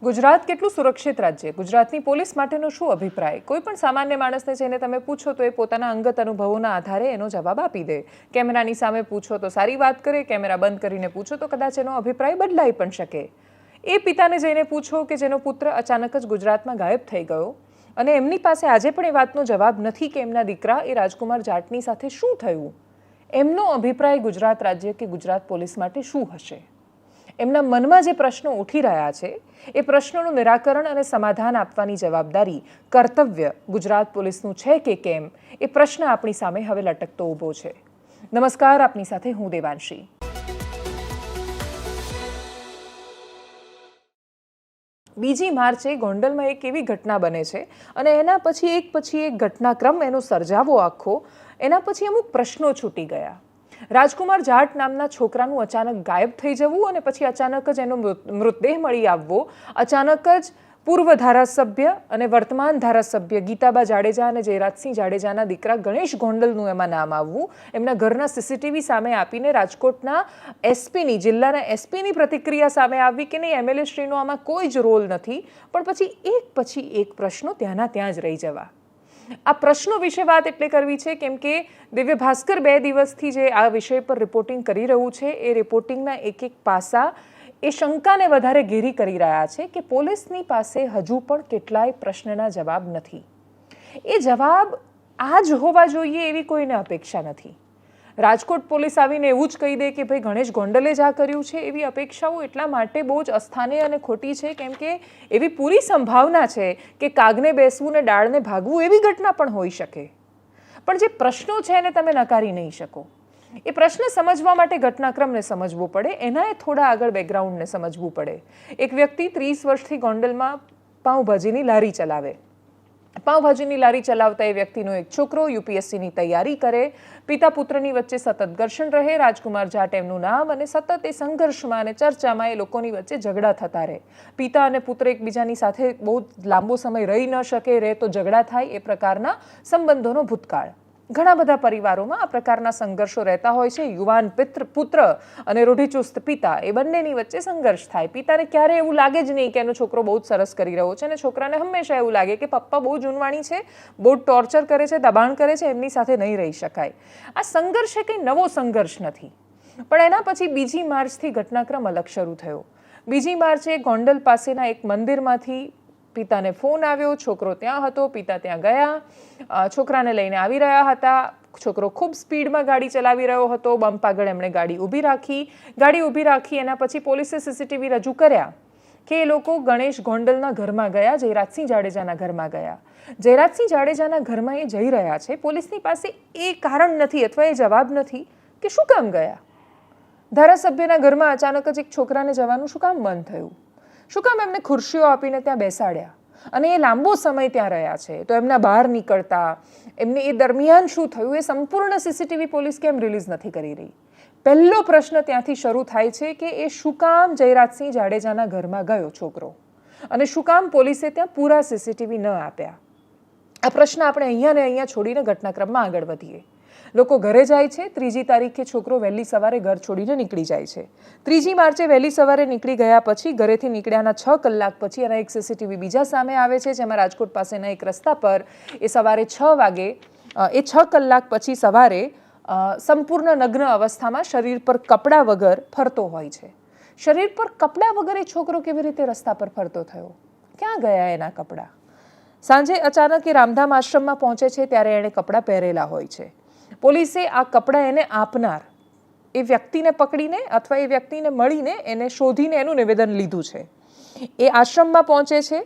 ગુજરાત કેટલું સુરક્ષિત રાજ્ય? ગુજરાતની પોલીસ માટેનો શું અભિપ્રાય? કોઈ પણ સામાન્ય માણસને જઈને તમે પૂછો તો એ પોતાના અંગત અનુભવોના આધારે એનો જવાબ આપી દે. કેમેરાની સામે પૂછો તો સારી વાત કરે, કેમેરા બંધ કરીને પૂછો તો કદાચ એનો અભિપ્રાય બદલાઈ પણ શકે. એ પિતાને જઈને પૂછો કે જેનો પુત્ર અચાનક જ ગુજરાતમાં ગાયબ થઈ ગયો અને એમની પાસે આજે પણ એ વાતનો જવાબ નથી કે એમના દીકરા એ રાજકુમાર જાટની સાથે શું થયું. એમનો અભિપ્રાય ગુજરાત રાજ્ય કે ગુજરાત પોલીસ માટે શું હશે? એમના મનમાં જે પ્રશ્નો ઉઠી રહ્યા છે એ પ્રશ્નોનું નિરાકરણ અને સમાધાન આપવાની જવાબદારી, કર્તવ્ય ગુજરાત પોલીસનું છે કે કેમ, એ પ્રશ્ન આપણી સામે હવે લટકતો ઊભો છે. નમસ્કાર, આપની સાથે હું દેવાંશી. બીજી માર્ચે ગોંડલમાં એક એવી ઘટના બને છે અને એના પછી એક ઘટનાક્રમ એનો સર્જાવો આખો, એના પછી અમુક પ્રશ્નો છૂટી ગયા. રાજકુમાર જાટ નામના છોકરાનું અચાનક ગાયબ થઈ જવું અને પછી અચાનક જ એનો મૃતદેહ મળી આવવો, અચાનક જ પૂર્વ ધારાસભ્ય અને વર્તમાન ધારાસભ્ય ગીતાબા જાડેજા અને જયરાજસિંહ જાડેજાના દીકરા ગણેશ ગોંડલનું એમાં નામ આવવું, એમના ઘરના સીસીટીવી સામે આપીને રાજકોટના એસપીની, જિલ્લાના એસપીની પ્રતિક્રિયા સામે આવી કે નહીં એમએલએ શ્રીનો આમાં કોઈ જ રોલ નથી, પણ પછી એક પ્રશ્નો ત્યાંના ત્યાં જ રહી જવા. આ પ્રશ્નો વિશે વાત એટલે કરવી છે કેમ કે દિવ્ય ભાસ્કર 2 દિવસથી જે આ વિષય પર રિપોર્ટિંગ કરી રહ્યું છે એ રિપોર્ટિંગના એક પાસા એ શંકાને વધારે ઘેરી કરી રહ્યા છે કે પોલીસની પાસે હજુ પણ કેટલાય પ્રશ્નના જવાબ નથી. એ જવાબ આ જ હોવા જોઈએ એવી કોઈને અપેક્ષા નથી. રાજકોટ પોલીસ આવીને એવું જ કહી દે કે ભાઈ ગણેશ ગોંડલે જ આ કર્યું છે, એવી અપેક્ષાઓ એટલા માટે બહુ જ અસ્થાને અને ખોટી છે કેમ કે એવી પૂરી સંભાવના છે કે કાગને બેસવું ને ડાળને ભાગવું એવી ઘટના પણ હોઈ શકે. પણ જે પ્રશ્નો છે એને તમે નકારી નહીં શકો. એ પ્રશ્ન સમજવા માટે ઘટનાક્રમને સમજવો પડે, એના થોડા આગળ બેકગ્રાઉન્ડને સમજવું પડે. એક વ્યક્તિ 30 વર્ષથી ગોંડલમાં પાઉંભાજીની લારી ચલાવે. પાઉંભાજીની લારી ચલાવતા એ વ્યક્તિનો એક છોકરો યુપીએસસીની તૈયારી કરે, પિતા પુત્રની વચ્ચે સતત ઘર્ષણ રહે, રાજકુમાર જાટ એમનું નામ, અને સતત એ સંઘર્ષમાં અને ચર્ચામાં એ લોકોની વચ્ચે ઝઘડા થતા રહે. પિતા અને પુત્ર એકબીજાની સાથે બહુ લાંબો સમય રહી ન શકે, રહે તો ઝઘડા થાય, એ પ્રકારના સંબંધોનો ભૂતકાળ. ઘણા બધા પરિવારોમાં આ પ્રકારના સંઘર્ષો રહેતા હોય છે. યુવાન પુત્ર અને રૂઢિચુસ્ત પિતા, એ બંનેની વચ્ચે સંઘર્ષ થાય. પિતાને ક્યારે એવું લાગે જ નહીં કે એનો છોકરો બહુ જ સરસ કરી રહ્યો છે અને છોકરાને હંમેશા એવું લાગે કે પપ્પા બહુ જૂનવાણી છે, બહુ ટોર્ચર કરે છે, દબાણ કરે છે, એમની સાથે નહીં રહી શકાય. આ સંઘર્ષ એ કંઈ નવો સંઘર્ષ નથી. પણ એના પછી 2 માર્ચથી ઘટનાક્રમ અલગ શરૂ થયો. 2 માર્ચે ગોંડલ પાસેના એક મંદિરમાંથી પિતાને ફોન આવ્યો. છોકરો ત્યાં હતો, પિતા ત્યાં ગયા, છોકરાને લઈને આવી રહ્યા હતા. છોકરો ખૂબ સ્પીડમાં ગાડી ચલાવી રહ્યો હતો. બમ્પ આગળ એમણે ગાડી ઊભી રાખી. એના પછી પોલીસે સીસીટીવી રજૂ કર્યા કે એ લોકો ગણેશ ગોંડલના ઘરમાં ગયા, જયરાજસિંહ જાડેજાના ઘરમાં ગયા. જયરાજસિંહ જાડેજાના ઘરમાં એ જઈ રહ્યા છે. પોલીસની પાસે એ કારણ નથી અથવા એ જવાબ નથી કે શું કામ ગયા. ધારાસભ્યના ઘરમાં અચાનક જ એક છોકરાને જવાનું શું કામ મન થયું? શું કામ એમને ખુરશીઓ આપીને ત્યાં બેસાડ્યા અને એ લાંબો સમય ત્યાં રહ્યા છે? તો એમના બહાર નીકળતા, એમને એ દરમિયાન શું થયું એ સંપૂર્ણ સીસીટીવી પોલીસ કેમ રિલીઝ નથી કરી રહી? પહેલો પ્રશ્ન ત્યાંથી શરૂ થાય છે કે એ શું કામ જયરાજસિંહ જાડેજાના ઘરમાં ગયો છોકરો અને શું કામ પોલીસે ત્યાં પૂરા સીસીટીવી ન આપ્યા? આ પ્રશ્ન આપણે અહીંયા ને અહીંયા છોડીને ઘટનાક્રમમાં આગળ વધીએ. લોકો ઘરે જાય છે. 3જી તારીખે છોકરો વહેલી સવારે ઘર છોડીને નીકળી જાય છે. 3જી માર્ચે વહેલી સવારે નીકળી ગયા પછી ઘરેથી નીકળ્યાના 6 કલાક પછી એના એક સીસીટીવી બીજા સામે આવે છે, જેમાં રાજકોટ પાસેના એક રસ્તા પર એ સવારે 6 વાગે, એ 6 કલાક પછી સવારે સંપૂર્ણ નગ્ન અવસ્થામાં શરીર પર કપડાં વગર ફરતો હોય છે. શરીર પર કપડાં વગર એ છોકરો કેવી રીતે રસ્તા પર ફરતો થયો? ક્યાં ગયા એના કપડાં? સાંજે અચાનક એ રામધામ આશ્રમમાં પહોંચે છે ત્યારે એણે કપડાં પહેરેલા હોય છે. પોલીસે આ કપડાં એને આપનાર એ વ્યક્તિને પકડીને અથવા એ વ્યક્તિને મળીને એને શોધીને એનું નિવેદન લીધું છે. એ આશ્રમમાં પહોંચે છે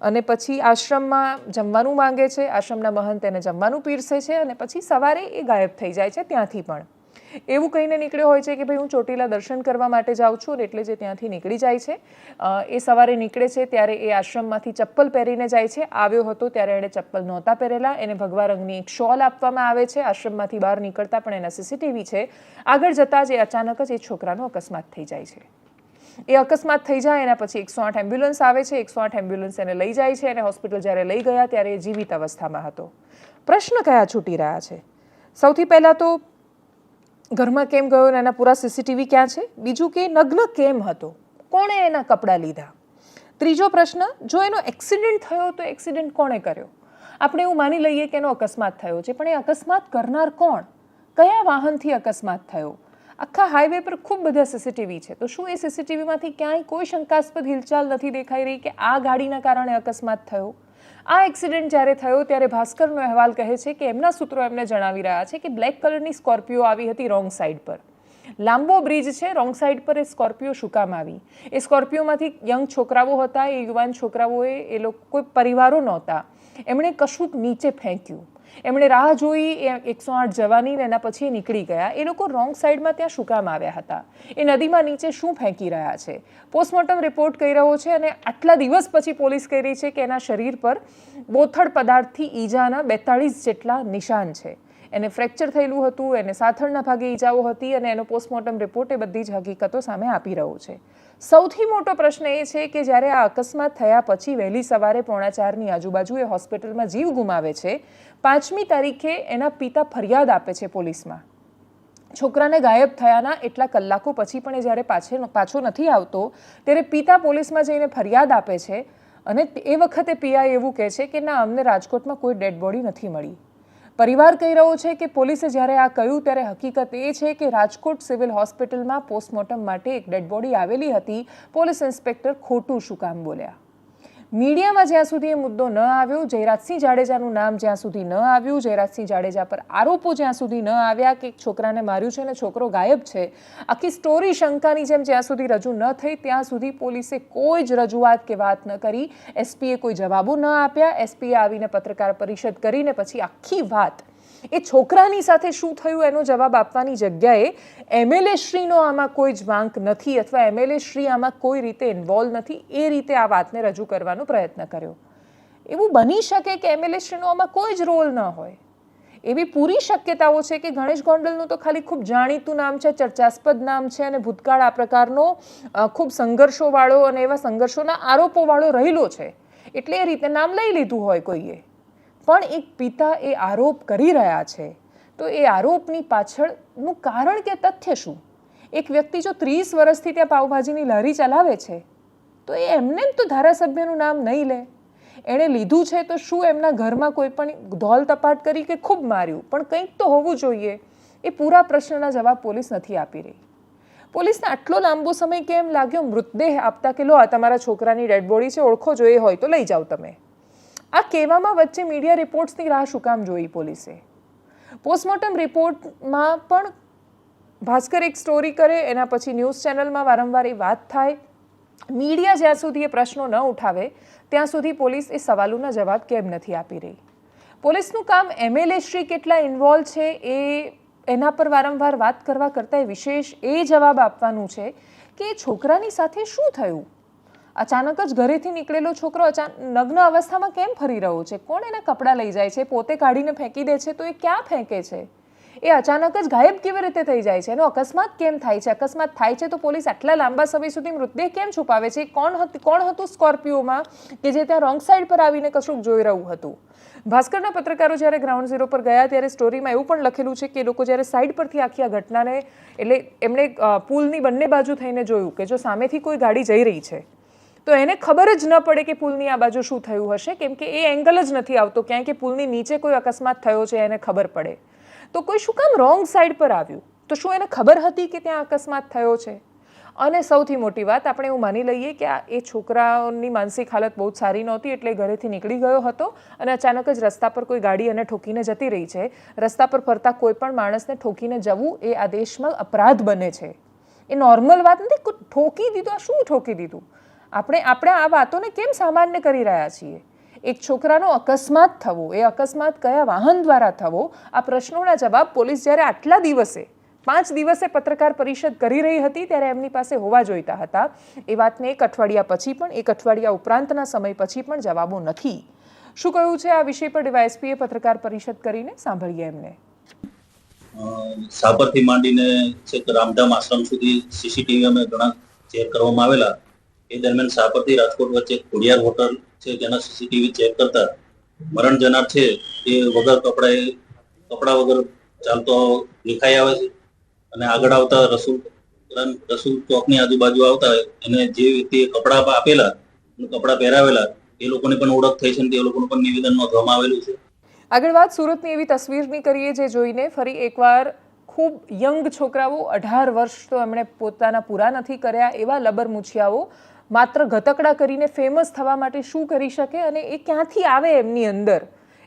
અને પછી આશ્રમમાં જમવાનું માંગે છે. આશ્રમના મહંત એને જમવાનું પીરસે છે અને પછી સવારે એ ગાયબ થઈ જાય છે. ત્યાંથી પણ એવું કહીને નીકળ્યો હોય છે કે ભાઈ હું ચોટીલા દર્શન કરવા માટે જાઉં છું, એટલે જે ત્યાંથી નીકળી જાય છે. એ સવારે નીકળે છે ત્યારે એ આશ્રમમાંથી ચપ્પલ પહેરીને જાય છે. આવ્યો હતો ત્યારે એણે ચપ્પલ નહોતા પહેરેલા. એને ભગવા રંગની એક શોલ આપવામાં આવે છે. આશ્રમમાંથી બહાર નીકળતા પણ એના સીસીટીવી છે. આગળ જતાં જ એ અચાનક જ એ છોકરાનો અકસ્માત થઈ જાય છે. એ અકસ્માત થઈ જાય એના પછી 108 એમ્બ્યુલન્સ આવે છે. 108 એમ્બ્યુલન્સ એને લઈ જાય છે અને હોસ્પિટલ જ્યારે લઈ ગયા ત્યારે એ જીવિત અવસ્થામાં હતો. પ્રશ્ન કયા છૂટી રહ્યા છે? સૌથી પહેલાં તો ઘરમાં કેમ ગયો અને એના પૂરા સીસીટીવી ક્યાં છે? બીજું કે નગ્ન કેમ હતો? કોણે એના કપડાં લીધા? ત્રીજો પ્રશ્ન, જો એનો એક્સિડન્ટ થયો તો એક્સિડન્ટ કોણે કર્યો? આપણે એવું માની લઈએ કે એનો અકસ્માત થયો છે, પણ એ અકસ્માત કરનાર કોણ? કયા વાહનથી અકસ્માત થયો? આખા હાઈવે પર ખૂબ બધા સીસીટીવી છે, તો શું એ સીસીટીવીમાંથી ક્યાંય કોઈ શંકાસ્પદ હિલચાલ નથી દેખાઈ રહી કે આ ગાડીના કારણે અકસ્માત થયો? આ એક્સિડન્ટ જ્યારે થયો ત્યારે ભાસ્કરનો અહેવાલ કહે છે કે એમના સૂત્રો એમને જણાવી રહ્યા છે કે બ્લેક કલરની સ્કોર્પિયો આવી હતી રોંગ સાઈડ પર. લાંબો બ્રિજ છે, રોંગ સાઈડ પર એ સ્કોર્પિયો શું કામ આવી? એ સ્કોર્પિયોમાંથી યંગ છોકરાઓ હતા, એ યુવાન છોકરાઓએ, એ લોકો કોઈ પરિવારો નહોતા. એમણે કશુંક નીચે ફેંક્યું, એમણે રાહ જોઈ, એ 108 જવાની, એના પછી નીકળી ગયા. એ લોકો રોંગ સાઈડમાં ત્યાં શું કામ આવ્યા હતા? એ નદીમાં નીચે શું ફેંકી રહ્યા છે? પોસ્ટમોર્ટમ રિપોર્ટ કહી રહ્યો છે, અને આટલા દિવસ પછી પોલીસ કહી રહી છે કે એના શરીર પર બોથડ પદાર્થથી ઈજાના 42 જેટલા નિશાન છે. એને ફ્રેક્ચર થયેલું હતું, એને સાથળના ભાગે ઈજાઓ હતી, અને એનો પોસ્ટમોર્ટમ રિપોર્ટ એ બધી જ હકીકતો સામે આપી રહ્યો છે. સૌથી મોટો પ્રશ્ન એ છે કે જ્યારે આ અકસ્માત થયા પછી વહેલી સવારે 3:45ની આજુબાજુ એ હોસ્પિટલમાં જીવ ગુમાવે છે. 5મી તારીખે એના પિતા ફરિયાદ આપે છે પોલીસમાં. છોકરાને ગાયબ થયાના એટલા કલાકો પછી પણ એ જ્યારે પાછો નથી આવતો ત્યારે પિતા પોલીસમાં જઈને ફરિયાદ આપે છે, અને એ વખતે પીઆઈ એવું કહે છે કે ના, અમને રાજકોટમાં કોઈ ડેડ બોડી નથી મળી. પરિવાર કહી રહ્યો છે કે પોલીસે જ્યારે આ કહ્યું ત્યારે હકીકત એ છે કે રાજકોટ સિવિલ હોસ્પિટલમાં પોસ્ટમોર્ટમ માટે એક ડેડ બોડી આવેલી હતી. પોલીસ ઇન્સ્પેક્ટર ખોટું શું કામ બોલ્યા? મીડિયામાં જ્યાં સુધી એ મુદ્દો ન આવ્યો, જયરાજસિંહ જાડેજાનું નામ જ્યાં સુધી ન આવ્યું, જયરાજસિંહ જાડેજા પર આરોપો જ્યાં સુધી ન આવ્યા કે છોકરાને માર્યું છે અને છોકરો ગાયબ છે, આખી સ્ટોરી શંકાની જેમ જ્યાં સુધી રજૂ ન થઈ ત્યાં સુધી પોલીસે કોઈ જ રજૂઆત કે વાત ન કરી. એસપીએ કોઈ જવાબો ન આપ્યા. એસપીએ આવીને પત્રકાર પરિષદ કરીને પછી આખી વાત એ છોકરાની સાથે શું થયું એનો જવાબ આપવાની જગ્યાએ એમએલએ શ્રીનો આમાં કોઈ જ વાંક નથી, અથવા એમએલએ શ્રી આમાં કોઈ રીતે ઇન્વોલ્વ નથી, એ રીતે આ વાતને રજૂ કરવાનો પ્રયત્ન કર્યો. એવું બની શકે કે એમએલએ શ્રીનો આમાં કોઈ જ રોલ ન હોય. એવી પૂરી શક્યતાઓ છે કે ગણેશ ગોંડલનું તો ખાલી ખૂબ જાણીતું નામ છે, ચર્ચાસ્પદ નામ છે, અને ભૂતકાળ આ પ્રકારનો ખૂબ સંઘર્ષોવાળો અને એવા સંઘર્ષોના આરોપોવાળો રહેલો છે, એટલે એ રીતે નામ લઈ લીધું હોય કોઈએ. પણ એક પિતા એ આરોપ કરી રહ્યા છે, તો એ આરોપની પાછળનું કારણ કે તથ્ય શું? એક વ્યક્તિ જો 30 વર્ષથી ત્યાં પાવભાજીની લારી ચલાવે છે, તો એ એમને તો ધારાસભ્યનું નામ નહીં લે. એણે લીધું છે તો શું એમના ઘરમાં કોઈ પણ ધોલ તપાટ કરી કે ખૂબ માર્યું? પણ કંઈક તો હોવું જોઈએ. એ પૂરા પ્રશ્નના જવાબ પોલીસ નથી આપી રહી. પોલીસને આટલો લાંબો સમય કેમ લાગ્યો મૃતદેહ આપતા કે લો આ તમારા છોકરાની ડેડ બોડી છે, ઓળખો જોઈએ હોય તો લઈ જાઓ તમે? આ કહેવામાં વચ્ચે મીડિયા રિપોર્ટ્સની રાહ શું કામ જોઈ પોલીસે? પોસ્ટમોર્ટમ રિપોર્ટમાં પણ ભાસ્કર એક સ્ટોરી કરે, એના પછી ન્યૂઝ ચેનલમાં વારંવાર એ વાત થાય. મીડિયા જ્યાં સુધી એ પ્રશ્નો ન ઉઠાવે ત્યાં સુધી પોલીસ એ સવાલોના જવાબ કેમ નથી આપી રહી? પોલીસનું કામ એમએલએ શ્રી કેટલા ઇન્વોલ્વ છે એના પર વારંવાર વાત કરવા કરતાં વિશેષ એ જવાબ આપવાનું છે કે એ છોકરાની સાથે શું થયું? અચાનક જ ઘરેથી નીકળેલો છોકરો નગ્ન અવસ્થામાં કેમ ફરી રહ્યો છે? કોણ એના કપડાં લઈ જાય છે? પોતે કાઢીને ફેંકી દે છે તો એ ક્યાં ફેંકે છે? એ અચાનક જ ગાયબ કેવી રીતે થઈ જાય છે? એનો અકસ્માત કેમ થાય છે? અકસ્માત થાય છે તો પોલીસ આટલા લાંબા સમય સુધી મૃતદેહ કેમ છુપાવે છે? કોણ હતું સ્કોર્પિયોમાં કે જે ત્યાં રોંગ સાઈડ પર આવીને કશુંક જોઈ રહ્યું હતું? ભાસ્કરના પત્રકારો જ્યારે ગ્રાઉન્ડ ઝીરો પર ગયા ત્યારે સ્ટોરીમાં એવું પણ લખેલું છે કે એ લોકો જ્યારે સાઈડ પરથી આખી આ ઘટનાને, એટલે એમણે પુલની બંને બાજુ થઈને જોયું કે જો સામેથી કોઈ ગાડી જઈ રહી છે તો એને ખબર જ ન પડે કે પુલની આ બાજુ શું થયું હશે, કેમ કે એ એંગલ જ નથી આવતો ક્યાંય કે પુલની નીચે કોઈ અકસ્માત થયો છે એને ખબર પડે. તો કોઈ શું કામ રોંગ સાઈડ પર આવ્યું? તો શું એને ખબર હતી કે ત્યાં અકસ્માત થયો છે? અને સૌથી મોટી વાત, આપણે એવું માની લઈએ કે એ છોકરાઓની માનસિક હાલત બહુ સારી નહોતી એટલે ઘરેથી નીકળી ગયો હતો અને અચાનક જ રસ્તા પર કોઈ ગાડી એને ઠોકીને જતી રહી છે. રસ્તા પર ફરતા કોઈ પણ માણસને ઠોકીને જવું એ આ દેશમાં અપરાધ બને છે. એ નોર્મલ વાત નથી. ઠોકી દીધું, આ શું ઠોકી દીધું? આપણે આ વાતોને કેમ સામાન્ય કરી રહ્યા છીએ? એક છોકરાનો અકસ્માત થવો, એ અકસ્માત કયા વાહન દ્વારા થવો, આ પ્રશ્નોના જવાબ પોલીસ જ્યારે આટલા દિવસે 5 દિવસે પત્રકાર પરિષદ કરી રહી હતી ત્યારે એમની પાસે હોવા જોઈતા હતા. એ વાતને 1 અઠવાડિયા પછી પણ, 1 અઠવાડિયા ઉપરાંતના સમય પછી પણ જવાબો નથી. શું કહ્યું છે આ વિષય પર ડીવાયએસપીએ પત્રકાર પરિષદ કરીને? સાંભળીએ એમને. સાપરથી માંડીને છેક રામધામ આશ્રમ સુધી સીસીટીવી અમે ઘણા ચેક કરવામાં આવેલા. એ દરમિયાન સાપરથી રાજકોટ વચ્ચે ખોડિયાર હોટલ છે તેના સીસીટીવી ચેક કરતા મરણ જનાર છે એ વગર કપડા વગર ચાલતો દેખાઈ આવે છે. અને આગળ આવતા રસૂલ ચોકની આજુબાજુ આવતા એને જે વ્યક્તિએ કપડા આપેલા કપડાં પહેરાવેલા એ લોકોની પણ ઓળખ થઈ છે અને તે લોકોનું પણ નિવેદન નોંધવામાં આવેલું છે. આગળ વાત સુરતની એવી તસવીરની કરીએ જે જોઈને ફરી એકવાર ખૂબ યંગ છોકરાઓ 18 વર્ષ તો એમણે પોતાના પૂરા નથી કર્યા એવા લબરમૂછિયાઓ માત્ર ગતકડા કરીને ફેમસ થવા માટે શું કરી શકે અને એ ક્યાંથી આવે એમની અંદર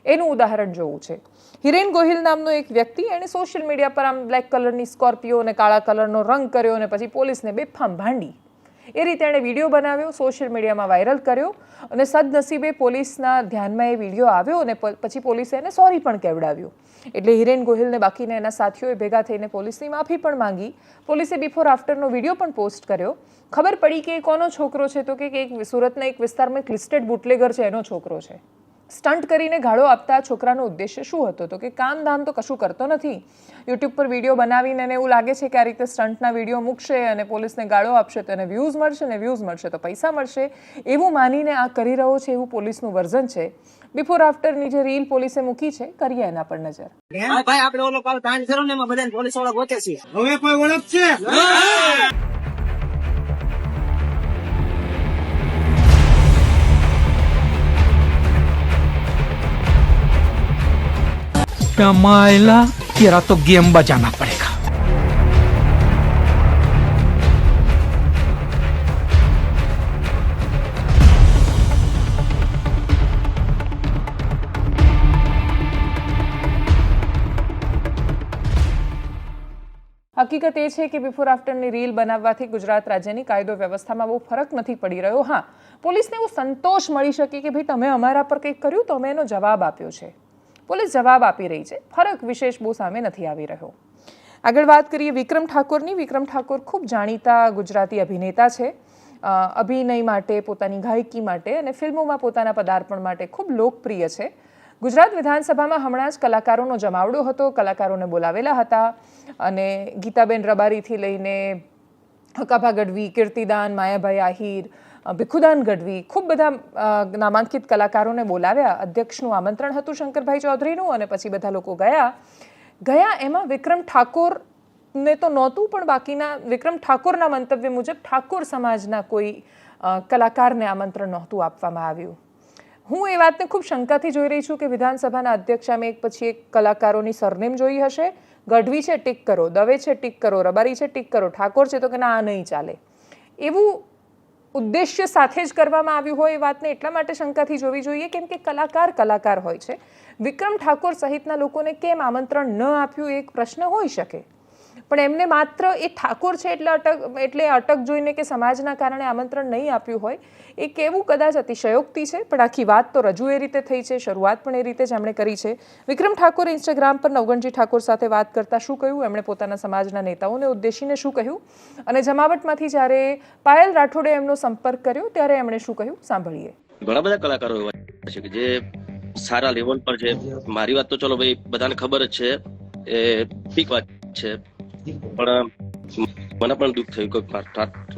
એનું ઉદાહરણ જોવું છે. હિરેન ગોહિલ નામનો એક વ્યક્તિ એણે સોશિયલ મીડિયા પર આમ બ્લેક કલરની સ્કોર્પિયો અને કાળા કલરનો રંગ કર્યો અને પછી પોલીસને બેફામ ભાંડી એ રીતે એણે વિડીયો બનાવ્યો, સોશિયલ મીડિયામાં વાયરલ કર્યો અને સદનસીબે પોલીસના ધ્યાનમાં એ વિડીયો આવ્યો અને પછી પોલીસે એને સોરી પણ કહેવડાવ્યું. એટલે હિરેન ગોહિલને બાકીના એના સાથીઓએ ભેગા થઈને પોલીસની માફી પણ માંગી. પોલીસે બિફોર આફ્ટરનો વિડીયો પણ પોસ્ટ કર્યો. ખબર પડી કે એ કોનો છોકરો છે તો કે એક સુરતના એક વિસ્તારમાં એક લિસ્ટેડ બુટલેગર છે એનો છોકરો છે. સ્ટન્ટ કરીને ગાળો આપતા છોકરાનો ઉદ્દેશ્ય શું હતો તો કે કામ ધામ તો કશું કરતો નથી, યુટ્યુબ પર વિડીયો બનાવીને એને એવું લાગે છે કે આ રીતે સ્ટન્ટના વિડીયો મૂકશે અને પોલીસને ગાળો આપશે તો એને વ્યૂઝ મળશે ને વ્યૂઝ મળશે તો પૈસા મળશે એવું માનીને આ કરી રહ્યો છે એવું પોલીસનું વર્ઝન છે. બિફોર આફ્ટરની જે રીલ પોલીસે મૂકી છે કરીએ એના પર નજર. ભાઈ આપણે ઓલો કાલ કાંડ કર્યો ને એમાં બધાને પોલીસ વાળા ગોતે છે. હવે કોઈ ઓળખ છે? मायला तेरा तो गेम बजाना पड़ेगा. હકીકત એ છે કે બિફોર આફ્ટરની રીલ બનાવવાથી ગુજરાત રાજ્યની કાયદો વ્યવસ્થામાં બહુ ફરક નથી પડી રહ્યો. હા, પોલીસને એવો સંતોષ મળી શકે કે ભાઈ તમે અમારા પર કંઈક કર્યું તો અમે એનો જવાબ આપ્યો છે. પોલીસ જવાબ આપી રહી છે, ફરક વિશેષ બહુ સામે નથી આવી રહ્યો. આગળ વાત કરીએ વિક્રમ ઠાકોરની. વિક્રમ ઠાકોર ખૂબ જાણીતા ગુજરાતી અભિનેતા છે. અભિનય માટે, પોતાની ગાયકી માટે અને ફિલ્મોમાં પોતાના પદાર્પણ માટે ખૂબ લોકપ્રિય છે. ગુજરાત વિધાનસભામાં હમણાં જ કલાકારોનો જમાવડો હતો, કલાકારોને બોલાવેલા હતા અને ગીતાબેન રબારીથી લઈને હકાભા ગઢવી, કીર્તિદાન, માયાભાઈ આહિર, ભીખુદાન ગઢવી, ખૂબ બધા નામાંકિત કલાકારોને બોલાવ્યા. અધ્યક્ષનું આમંત્રણ હતું શંકરભાઈ ચૌધરીનું અને પછી બધા લોકો ગયા. એમાં વિક્રમ ઠાકોરને તો નહોતું પણ બાકીના વિક્રમ ઠાકોરના મંતવ્ય મુજબ ઠાકોર સમાજના કોઈ કલાકારને આમંત્રણ નહોતું આપવામાં આવ્યું. હું એ વાતને ખૂબ શંકાથી જોઈ રહી છું કે વિધાનસભાના અધ્યક્ષ સામે એક પછી એક કલાકારોની સરનેમ જોઈ હશે. ગઢવી છે ટીક કરો, દવે છે ટીક કરો, રબારી છે ટીક કરો, ઠાકોર છે તો કે ના આ નહીં ચાલે એવું ઉદ્દેશ્ય સાથે જ કરવામાં આવ્યું હોય એ વાતને એટલા માટે શંકાથી જોવી જોઈએ કેમ કે કલાકાર હોય છે. વિક્રમ ઠાકોર સહિતના લોકોને કેમ આમંત્રણ ન આપ્યું એક પ્રશ્ન હોઈ શકે, પણ એમને માત્ર એ ઠાકોર છે એટલે અટક જોઈને કે સમાજના કારણે આમંત્રણ નહીં આપ્યું હોય એ કહેવું કદાચ અતિશયોક્તિ છે. પણ આખી વાત તો રજૂ એ રીતે થઈ છે, શરૂઆત પણ એ રીતે જ એમણે કરી છે. વિક્રમ ઠાકોરે ઇન્સ્ટાગ્રામ પર નવગણજી ઠાકોર સાથે વાત કરતા શું કહ્યું, એમણે પોતાના સમાજના નેતાઓને ઉદ્દેશીને શું કહ્યું અને જમાવટમાંથી જ્યારે પાયલ રાઠોડે એમનો સંપર્ક કર્યો ત્યારે એમણે શું કહ્યું સાંભળીએ. ઘણા બધા કલાકારો એવા છે કે જે સારા લેવલ પર છે. મારી વાત તો ચલો ભાઈ બધાને ખબર જ છે, એ ઠીક વાત છે, પણ મને પણ દુઃખ થયું કે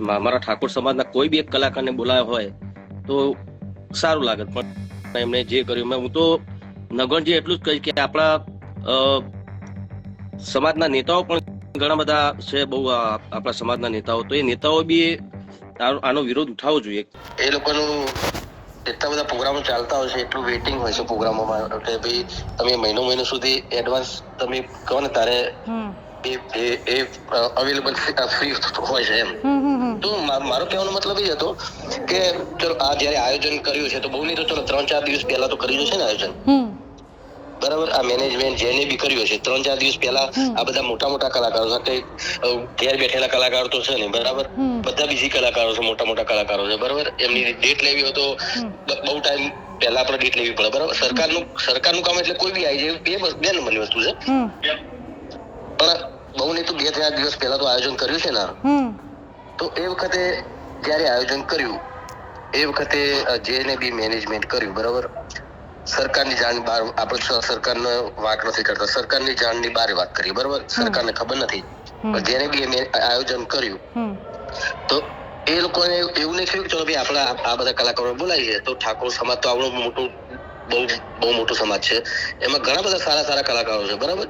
મારા ઠાકોર સમાજના કોઈ બી એક કલાકારને બોલાયો હોય તો સારું લાગે. પણ એમને જે કર્યું, હું તો નગણજી એટલું જ કહીશ કે આપણા સમાજના નેતાઓ પણ ઘણા બધા છે, બહુ આપણા સમાજના નેતાઓ, તો એ નેતાઓ બી આનો વિરોધ ઉઠાવવો જોઈએ. એ લોકોનું એટલા બધા પ્રોગ્રામો ચાલતા હોય છે, એટલું વેઇટિંગ હોય છે પ્રોગ્રામોમાં કે ભાઈ તમે મહિનો સુધી એડવાન્સ તમે કહો ને તારે એ અવેલેબલ ફ્રી હોય છે એમ. તો મારો કહેવાનો મતલબ એ હતો કે ચલો આ જયારે આયોજન કર્યું છે તો બહુ નહીં તો ચલો 3-4 દિવસ પહેલા તો કર્યું છે ને આયોજન, બરાબર. આ મેનેજમેન્ટ જેને બી કર્યું છે 3-4 દિવસ પહેલા આ બધા મોટા કલાકારો સાથે ઘેર બેઠેલા કલાકારો તો છે ને, બરાબર, બધા બીજી કલાકારો છે, મોટા કલાકારો છે, બરાબર. એમની ડેટ લેવી હોય તો બહુ ટાઈમ પહેલા આપણે ડેટ લેવી પડે, બરાબર. સરકારનું કામ એટલે કોઈ બી આવી જાય, બે નંબરની વસ્તુ છે. પણ બહુ નહીં તો 2-4 દિવસ પહેલા તો આયોજન કર્યું છે ને, તો એ વખતે જયારે આયોજન કર્યું એ વખતે જેને બી મેનેજમેન્ટ કર્યું, બરાબર, સરકારની જાણ બહાર, આપણે સરકારનો વાંક નથી કરતા, સરકારની જાણની બહાર વાત કરીએ, બરાબર. સરકારને ખબર નથી, પણ જેને બી આયોજન કર્યું તો એ લોકોને એવું નહીં થયું કે ચલો ભાઈ આપણા આ બધા કલાકારો બોલાય છે તો ઠાકોર સમાજ તો આપણો બહુ મોટો સમાજ છે, એમાં ઘણા બધા સારા કલાકારો છે, બરાબર.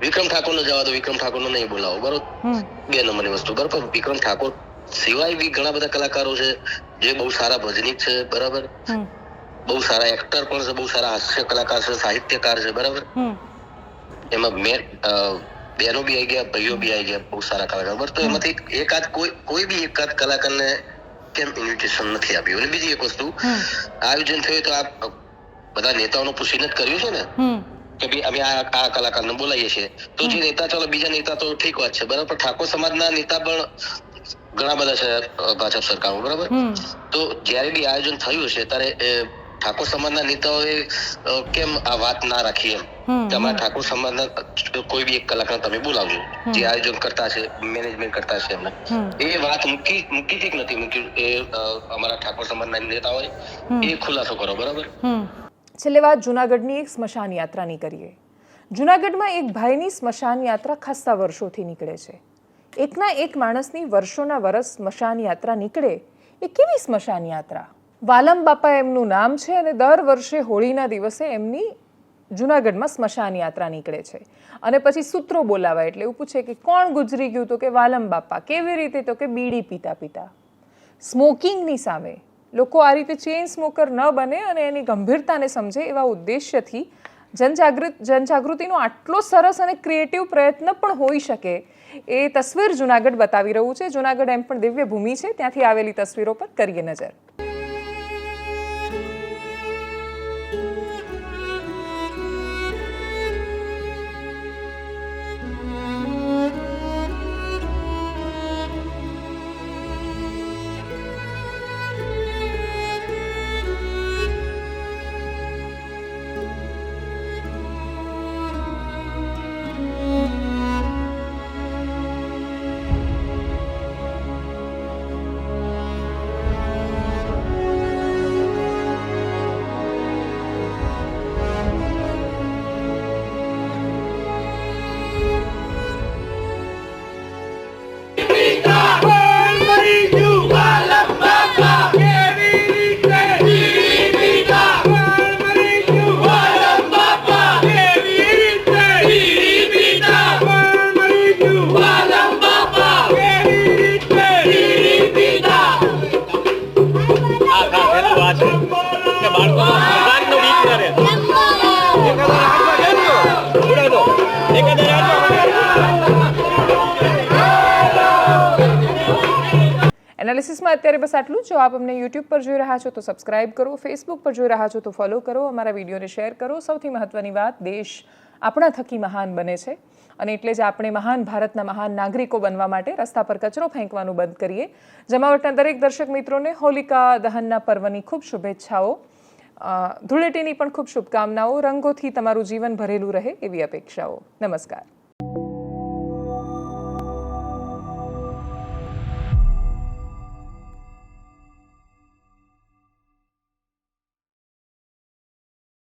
વિક્રમ ઠાકોર નો જવા દો, વિક્રમ ઠાકોર નો નહીં બોલાવો, બરોબર, બે નંબરની વસ્તુ, બરોબર. વિક્રમ ઠાકોર સિવાય બી ઘણા બધા કલાકારો છે જે બહુ સારા ભજનીક છે, બરાબર, બહુ સારા એક્ટર પણ છે, બહુ સારા હાસ્ય કલાકાર છે, સાહિત્યકાર છે, બરાબર. એમાં બહેનો બી આવી ગયા, ભાઈઓ બી આવી ગયા, બહુ સારા કલાકાર, બરાબર. તો એમાંથી કોઈ બી એકાદ કલાકારને કેમ ઇન્વિટેશન નથી આપ્યું? અને બીજી એક વસ્તુ, આયોજન થયું તો આ બધા નેતાઓને પૂછીને જ કર્યું છે ને કે ભાઈ અમે આ કલાકારને બોલાવીએ છીએ, તો જે નેતા, ચાલો બીજા નેતા તો ઠીક વાત છે, બરાબર, પણ ઠાકોર સમાજના નેતા પણ ઘણા બધા છે ભાજપ સરકારમાં, બરાબર. તો જ્યારે બી આયોજન થયું છે ત્યારે ઠાકોર સમાજના નેતાઓએ કેમ આ વાત ના રાખી એમ કે અમારા ઠાકોર સમાજના કોઈ બી એક કલાકાર તમે બોલાવજો, જે આયોજન કરતા છે, મેનેજમેન્ટ કરતા છે એમને, એ વાત મૂકી ઠીક નથી મૂકી, એ અમારા ઠાકોર સમાજના નેતાઓએ એ ખુલાસો કરો, બરાબર. છેલ્લે વાત જૂનાગઢની એક સ્મશાન યાત્રાની કરીએ. જૂનાગઢમાં એક ભાઈની સ્મશાન યાત્રા ખાસ્સા વર્ષોથી નીકળે છે. એકના એક માણસની વર્ષોના વર્ષ સ્મશાન યાત્રા નીકળે, એ કેવી સ્મશાન યાત્રા? વાલમ બાપા એમનું નામ છે અને દર વર્ષે હોળીના દિવસે એમની જૂનાગઢમાં સ્મશાન યાત્રા નીકળે છે. અને પછી સૂત્રો બોલાવાય એટલે એવું પૂછે કે કોણ ગુજરી ગયું? તો કે વાલમ બાપા. કેવી રીતે? તો કે બીડી પીતા પીતા. સ્મોકિંગની સામે લોકો આ રીતે ચેઇન સ્મોકર ન બને અને એની ગંભીરતાને સમજે એવા ઉદ્દેશ્યથી જનજાગૃતિનો આટલો સરસ અને ક્રિએટિવ પ્રયત્ન પણ હોઈ શકે એ તસવીર જૂનાગઢ બતાવી રહ્યું છે. જૂનાગઢ એમ પણ દિવ્ય ભૂમિ છે, ત્યાંથી આવેલી તસવીરો પર કરીએ નજર. એનાલિસિસમાં અત્યારે બસ આટલું. જો આપ અમને યુટ્યુબ પર જોઈ રહ્યા છો તો સબસ્ક્રાઇબ કરો, ફેસબુક પર જોઈ રહ્યા છો તો ફોલો કરો, અમારા વિડીયોને શેર કરો. સૌથી મહત્વની વાત, દેશ આપણા થકી મહાન બને છે અને એટલે જ આપણે મહાન ભારતના મહાન નાગરિકો બનવા માટે રસ્તા પર કચરો ફેંકવાનું બંધ કરીએ. જમાવટના દરેક દર્શક મિત્રોને હોલિકા દહનના પર્વની ખૂબ શુભેચ્છાઓ, ધૂળેટીની પણ ખૂબ શુભકામનાઓ. રંગોથી તમારું જીવન ભરેલું રહે એવી અપેક્ષાઓ. નમસ્કાર.